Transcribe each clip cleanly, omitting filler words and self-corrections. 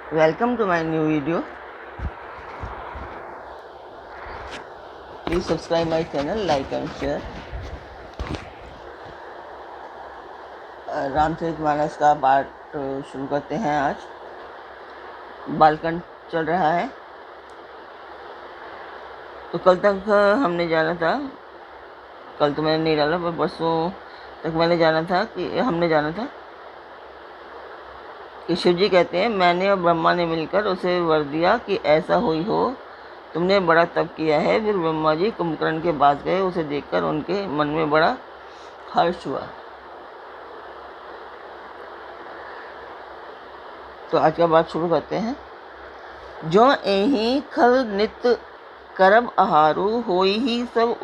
Welcome to my new video. Please subscribe my channel, like and share. Ramcharitmanas का पाठ शुरू करते हैं। आज बालकांड चल रहा है। तो कल तक हमने जाना था, कल तो मैंने नहीं डाला पर परसों तक हमने जाना था कि शिव जी कहते हैं, मैंने और ब्रह्मा ने मिलकर उसे वर दिया कि ऐसा हुई हो, तुमने बड़ा तप किया है। फिर ब्रह्मा जी कुंभकर्ण के पास गए। उसे देखकर उनके मन में बड़ा हर्ष हुआ। तो आज का बात शुरू करते हैं। जो एही खल नित करब आहारू, होई ही सब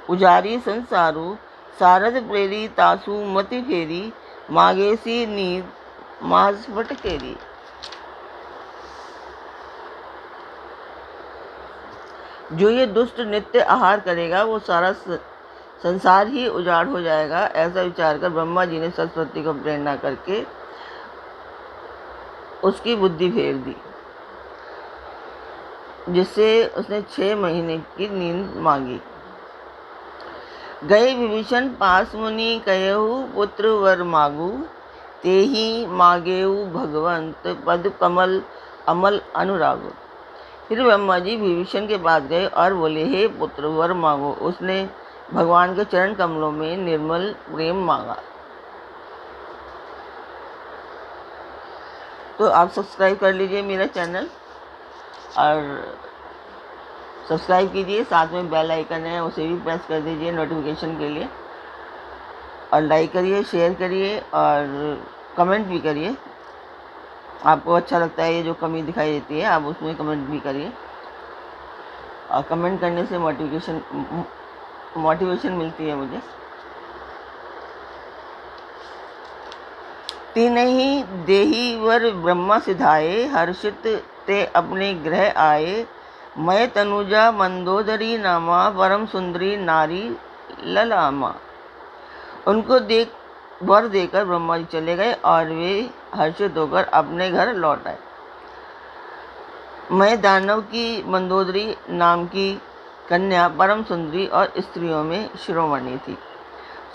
उजारी संसारू। सारद प्रेरी तासु मति फेरी, मागेसी नींद माज फटकेरी। जो ये दुष्ट नित्य आहार करेगा वो सारा संसार ही उजाड़ हो जाएगा। ऐसा विचार कर ब्रह्मा जी ने सरस्वती को प्रेरणा करके उसकी बुद्धि फेर दी, जिससे उसने 6 महीने की नींद मांगी। गए विभीषण पास मुनि, कयहु पुत्र वर मागू। तेहि मागेऊ भगवंत, पद कमल अमल अनुरागो। फिर ब्रह्मा जी विभीषण के पास गए और बोले, हे पुत्र वर मांगो। उसने भगवान के चरण कमलों में निर्मल प्रेम मांगा। तो आप सब्सक्राइब कर लीजिए मेरा चैनल और सब्सक्राइब कीजिए, साथ में बेल आइकन है उसे भी प्रेस कर दीजिए नोटिफिकेशन के लिए, और लाइक करिए, शेयर करिए और कमेंट भी करिए। आपको अच्छा लगता है ये जो कमी दिखाई देती है, आप उसमें कमेंट भी करिए। और कमेंट करने से मोटिवेशन मिलती है मुझे। तीनहि देहि वर ब्रह्मा सिधाए, हर्षित ते अपने ग्रह आए। मैं तनुजा मंदोदरी नामा, परम सुंदरी नारी ललामा। उनको वर देकर ब्रह्मा जी चले गए और वे हर्षित होकर अपने घर लौट आए। मैं दानव की मंदोदरी नाम की कन्या परम सुंदरी और स्त्रियों में शिरोमणि थी।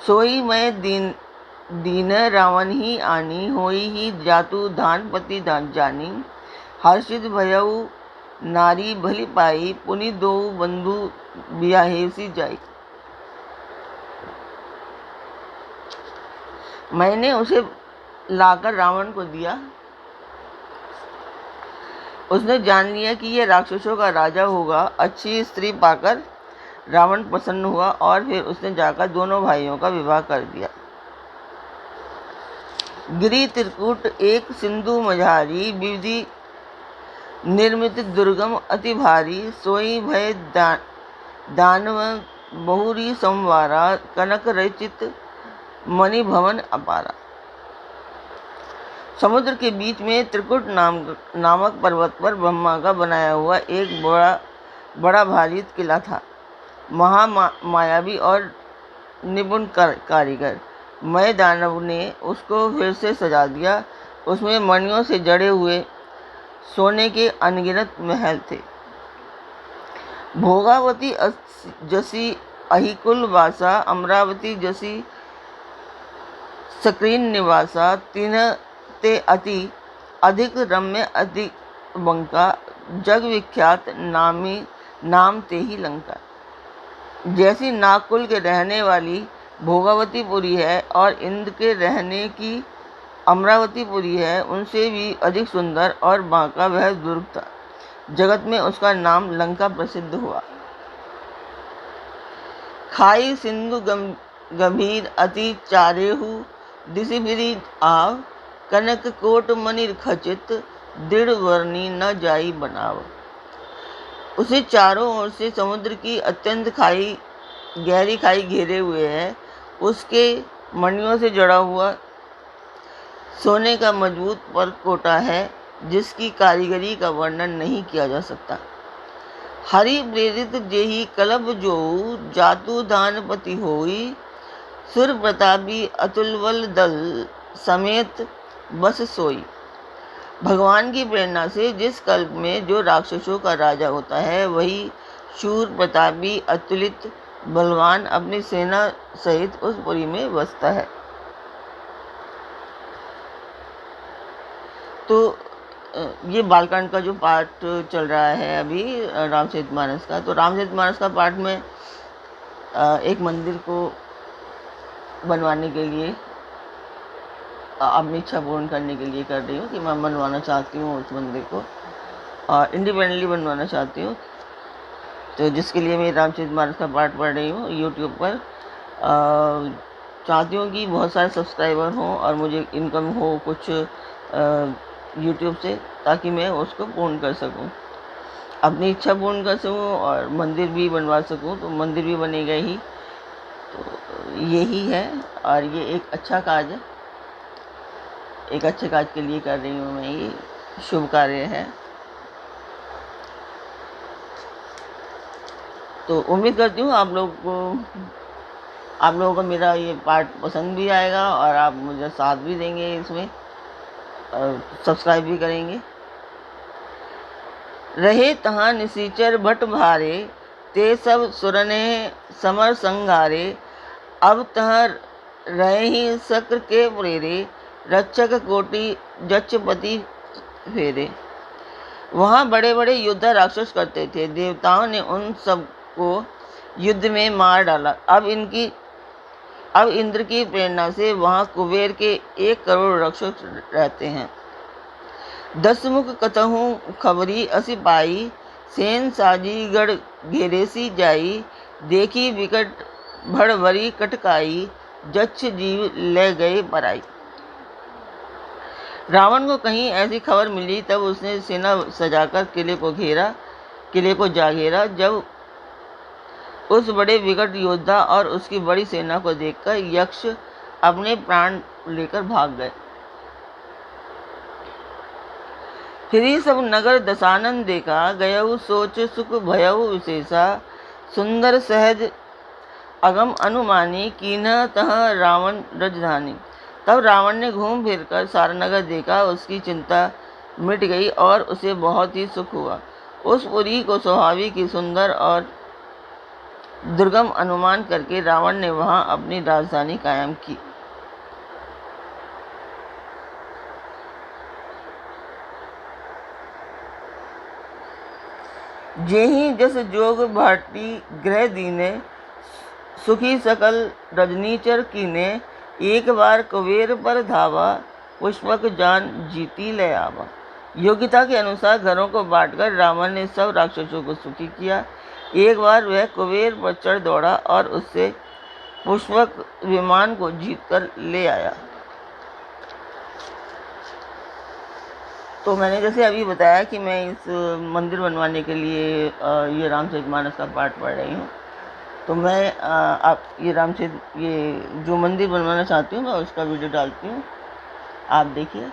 सोई मैं दीन रावण ही आनी, होई ही जातु धानपति जानी। हर्षित भयउ नारी भली पाई, पुनि दो बंधु बियाहेसी जाई। मैंने उसे लाकर रावण को दिया। उसने जान लिया कि यह राक्षसों का राजा होगा। अच्छी स्त्री पाकर रावण प्रसन्न हुआ और फिर उसने जाकर दोनों भाइयों का विवाह कर दिया। गिरि त्रिकूट एक सिंधु मझारी, विधि निर्मित दुर्गम अति भारी। सोई भय दानव बहुरी संवारा, कनक रचित मणि भवन अपारा। समुद्र के बीच में त्रिकुट नामक पर्वत पर ब्रह्मा का बनाया हुआ एक बड़ा भारी किला था। महामायावी और निपुण कारीगर मैं दानव ने उसको फिर से सजा दिया। उसमें मणियों से जड़े हुए सोने के अनगिनत महल थे। भोगावती जसी अहिकुल वासा, अमरावती जसी सक्रीन निवासा। तीन ते अति अधिक रम्य अति बंका, जग विख्यात नाम ते ही लंका। जैसी नागकुल के रहने वाली भोगावतीपुरी है और इंद्र के रहने की अमरावतीपुरी है, उनसे भी अधिक सुंदर और बांका वह दुर्ग था। जगत में उसका नाम लंका प्रसिद्ध हुआ। खाई सिंधु गंभीर अति चारेहु, दिशि फिरी आव। कनक कोट मणि खचित, दृढ़ वर्णी न जाई बनाव। उसे चारों ओर से समुद्र की अत्यंत गहरी खाई घेरे हुए है। उसके मणियों से जड़ा हुआ सोने का मजबूत परकोटा है, जिसकी कारीगरी का वर्णन नहीं किया जा सकता। हरि प्रेरित जेहि कलब जोऊ, जातु धानपति होई। सुर प्रतापी अतुलबल दल, समेत बस सोई। भगवान की प्रेरणा से जिस कल्प में जो राक्षसों का राजा होता है वही शूर, प्रतापी, अतुलित, बलवान अपनी सेना सहित उस पुरी में बसता है। तो ये बालकांड का जो पार्ट चल रहा है अभी रामचरितमानस का, तो रामचरितमानस का पार्ट में एक मंदिर को बनवाने के लिए अपनी इच्छा पूर्ण करने के लिए कर रही हूँ कि मैं बनवाना चाहती हूँ उस मंदिर को, और इंडिपेंडेंटली बनवाना चाहती हूँ। तो जिसके लिए मैं रामचरितमानस का पार्ट पढ़ रही हूँ यूट्यूब पर। चाहती हूँ कि बहुत सारे सब्सक्राइबर हों और मुझे इनकम हो कुछ यूट्यूब से, ताकि मैं उसको पूर्ण कर सकूँ, अपनी इच्छा पूर्ण कर सकूँ और मंदिर भी बनवा सकूँ। तो मंदिर भी बनेगा ही, तो यही है। और ये एक अच्छा कार्य है, एक अच्छे कार्य के लिए कर रही हूँ मैं, ये शुभ कार्य है। तो उम्मीद करती हूँ आप लोगों को मेरा ये पार्ट पसंद भी आएगा और आप मुझे साथ भी देंगे इसमें, सब्सक्राइब भी करेंगे। रहे तहाँ निसीचर भट भारे, ते सब सुरने समर संगारे। अब तहाँ रहे ही शक्र के प्रेरे, रक्षक कोटि जक्षपति फेरे। वहाँ बड़े बड़े योद्धा राक्षस करते थे, देवताओं ने उन सब को युद्ध में मार डाला। अब इंद्र की प्रेरणा से वहाँ कुबेर के 1 करोड़ राक्षस रहते हैं। 10 मुख कतहु खबरी असी पाई, सेन साजी गढ़ घेरेसी जाई। देखी विकट भड़ भरी कटकाई, जक्ष जीव ले गए पराई। रावण को कहीं ऐसी खबर मिली, तब उसने सेना सजाकर किले को जा घेरा। जब उस बड़े विकट योद्धा और उसकी बड़ी सेना को देखकर यक्ष अपने प्राण लेकर भाग गए। फिर सब नगर दशानन देखा, गयहु सोच सुख भयहु विशेषा। सुंदर सहज अगम अनुमानी, कीन्ह तह रावण राजधानी। तब रावण ने घूम फिर कर सारा नगर देखा, उसकी चिंता मिट गई और उसे बहुत ही सुख हुआ। उस पुरी को स्वाभाविक ही सुंदर और दुर्गम अनुमान करके रावण ने वहां अपनी राजधानी कायम की। जेहि जस जोग भाटी ग्रह दीने, सुखी सकल रजनीचर कीने। एक बार कुबेर पर धावा, पुष्पक जान जीती ले आवा। योग्यता के अनुसार घरों को बांटकर रावण ने सब राक्षसों को सुखी किया। एक बार वह कुबेर पर चढ़ दौड़ा और उससे पुष्पक विमान को जीतकर ले आया। तो मैंने जैसे अभी बताया कि मैं इस मंदिर बनवाने के लिए ये रामचरितमानस का पाठ पढ़ रही हूँ। तो मैं आप ये जो मंदिर बनवाना चाहती हूँ मैं उसका वीडियो डालती हूँ, आप देखिए।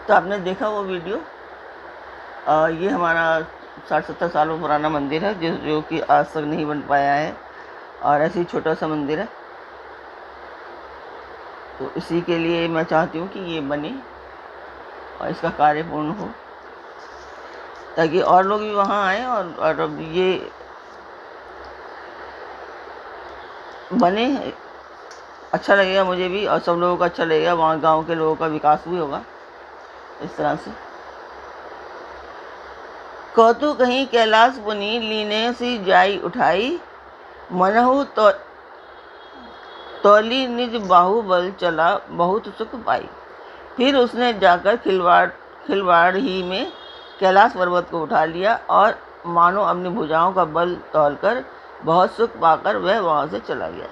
तो आपने देखा वो वीडियो। ये हमारा 60-70 सालों पुराना मंदिर है जो कि आज तक नहीं बन पाया है, और ऐसे ही छोटा सा मंदिर है। तो इसी के लिए मैं चाहती हूँ कि ये बने और इसका कार्य पूर्ण हो, ताकि और लोग भी वहाँ आए और अब ये बने। अच्छा लगेगा मुझे भी और सब लोगों को अच्छा लगेगा, वहाँ गांव के लोगों का विकास भी होगा इस तरह से। कौतु कहीं कैलाश पुनी, लीने सी जाई उठाई। मनहु तो तौली निज बाहुबल, चला बहुत सुख पाई। फिर उसने जाकर खिलवाड़ ही में कैलाश पर्वत को उठा लिया और मानो अपनी भुजाओं का बल तौलकर बहुत सुख पाकर वह वहां से चला गया।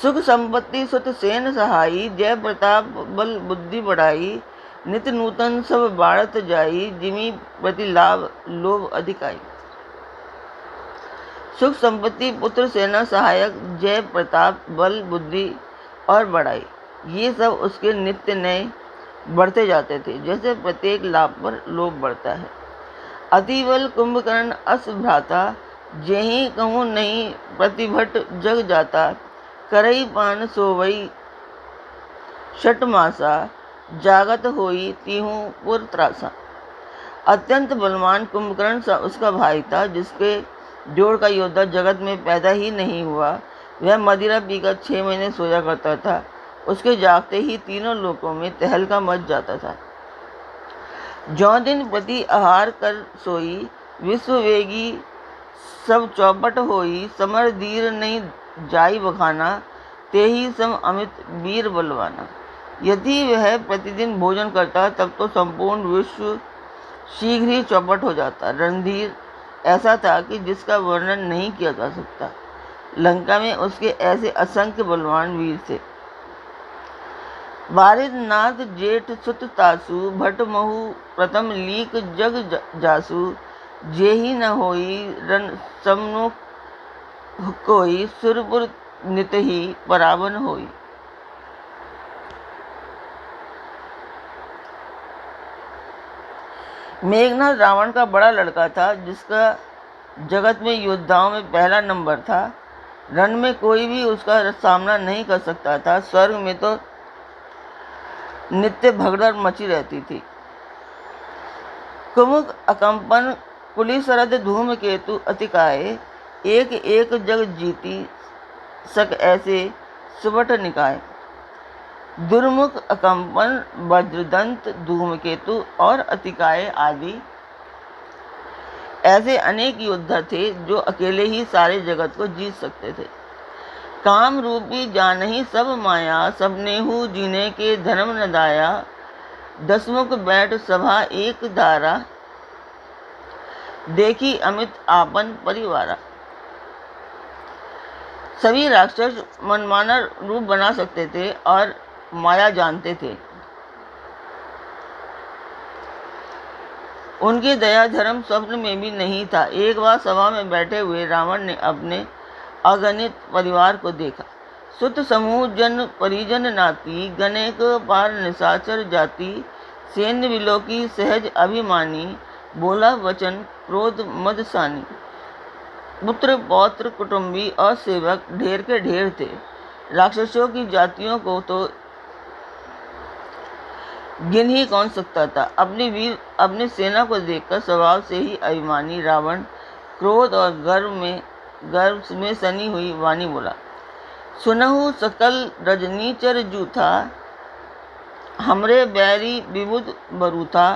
सुख संपत्ति सुत सेन सहाई, जय प्रताप बल बुद्धि बढ़ाई। नित नूतन सब बाढ़त जाई, जिमी प्रति लाभ लोभ अधिकाई। सुख संपत्ति, पुत्र, सेना, सहायक, जय प्रताप, बल, बुद्धि और बढ़ाई, ये सब उसके नित्य नए बढ़ते जाते थे, जैसे प्रत्येक लाभ पर लोभ बढ़ता है। अतिबल कुंभकर्ण अस भ्राता, जेहि कहूँ नहीं प्रतिभट जग जाता, करई पान सोवई षट मासा, जागत होई तीहूँ पुर त्रासा। अत्यंत बलवान कुंभकर्ण उसका भाई था, जिसके जोड़ का योद्धा जगत में पैदा ही नहीं हुआ। वह मदिरा पीकर 6 महीने सोया करता था। उसके जागते ही तीनों लोकों में तहलका मच जाता था। जौ दिन प्रति आहार कर सोई, विश्व वेगी सब चौपट होई। समर धीर नहीं जाई बखाना, तेहि सम अमित वीर बलवाना। यदि वह प्रतिदिन भोजन करता तब तो संपूर्ण विश्व शीघ्र ही चौपट हो जाता। रणधीर ऐसा था कि जिसका वर्णन नहीं किया जा सकता। लंका में उसके ऐसे असंख्य बलवान वीर थे। बारिदनाथ जेठ सुत तासु, भट महु प्रथम लीक जग जासु। जेहि न होई रण सम्मुख कोई, सुरपुर नित ही परावन होई। मेघनाथ रावण का बड़ा लड़का था, जिसका जगत में योद्धाओं में पहला नंबर था। रण में कोई भी उसका सामना नहीं कर सकता था। स्वर्ग में तो नित्य भगदड़ मची रहती थी। कुमुक अकंपन कुलिसरद धूमकेतु अतिकाय, एक एक जग जीती सक ऐसे सुबट निकाय। दुर्मुख अकंपन वज्रदंत धूमकेतु और अतिकाय आदि ऐसे अनेक योद्धा थे जो अकेले ही सारे जगत को जीत सकते थे। काम रूपी जानही सब माया, सबनेहु जीने के धर्म न दाया। दसमुख बैठ सभा एक धारा, देखी अमित आपन परिवारा। सभी राक्षस मनमाना रूप बना सकते थे और माया जानते थे। उनकी दया धर्म स्वप्न में भी नहीं था। एक बार सभा में बैठे हुए रावण ने अपने अगणित परिवार को देखा। सुत समूह जन परिजन नाती, गणेक पार निशाचर जाति। सैन्य विलोकी सहज अभिमानी, बोला वचन क्रोध मदसानी। पुत्र पौत्र कुटुंबी और सेवक ढेर के ढेर थे। राक्षसों की जातियों को तो गिन ही कौन सकता था। अपनी सेना को देखकर स्वभाव से ही अभिमानी रावण क्रोध और गर्व में सनी हुई वाणी बोला। सुनहु सकल रजनीचर जूथा, हमरे बैरी विबुध बरूथा।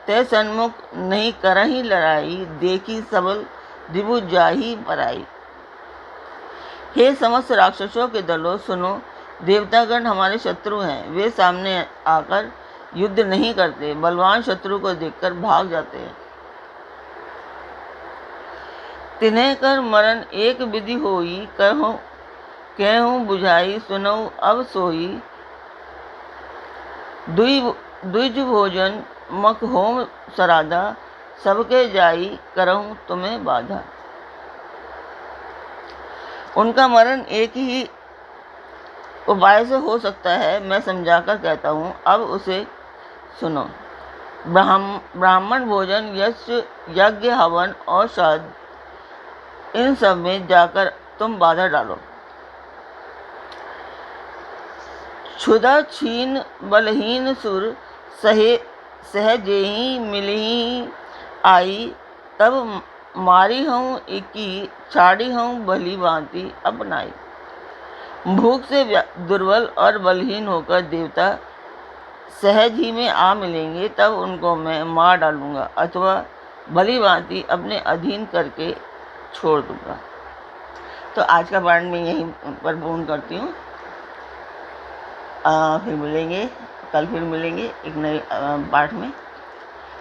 तय सन्मुख नहीं करही लड़ाई, देखी सबल दिबु जाही पराई। हे समस्त राक्षसों के दलों, सुनो, देवतागण हमारे शत्रु हैं। वे सामने आकर युद्ध नहीं करते, बलवान शत्रु को देखकर भाग जाते हैं। तिन्हें कर मरण एक विधि होई, कहूँ बुझाई सुनऊ अब सोई। द्विज भोजन मख होम सराधा, सबके जाई करहूँ तुम्हें बाधा। उनका मरण एक ही उपाय से हो सकता है, मैं समझाकर कहता हूँ, अब उसे सुनो। ब्राह्मण भोजन, यज्ञ, हवन और श्राद्ध, इन सब में जाकर तुम बाधा डालो। क्षुधा छीन बलहीन सुर, सहजेही मिलही आई। तब मारी हूँ इकी, छाड़ी हूँ भली भांति अपनाई। भूख से दुर्बल और बलहीन होकर देवता सहज ही में आ मिलेंगे, तब उनको मैं मार डालूंगा अथवा भली भांति अपने अधीन करके छोड़ दूंगा। तो आज का पाठ मैं यहीं पर पूर्ण करती हूँ। फिर मिलेंगे, कल फिर मिलेंगे एक नए पाठ में।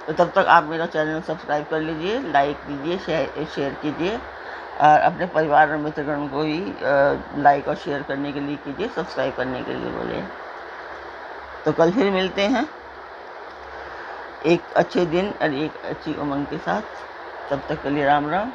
तो तब तक आप मेरा चैनल सब्सक्राइब कर लीजिए, लाइक कीजिए, शेयर कीजिए और अपने परिवार और मित्रगण को भी लाइक और शेयर करने के लिए कीजिए, सब्सक्राइब करने के लिए बोले। तो कल फिर मिलते हैं एक अच्छे दिन और एक अच्छी उमंग के साथ। तब तक के लिए राम राम।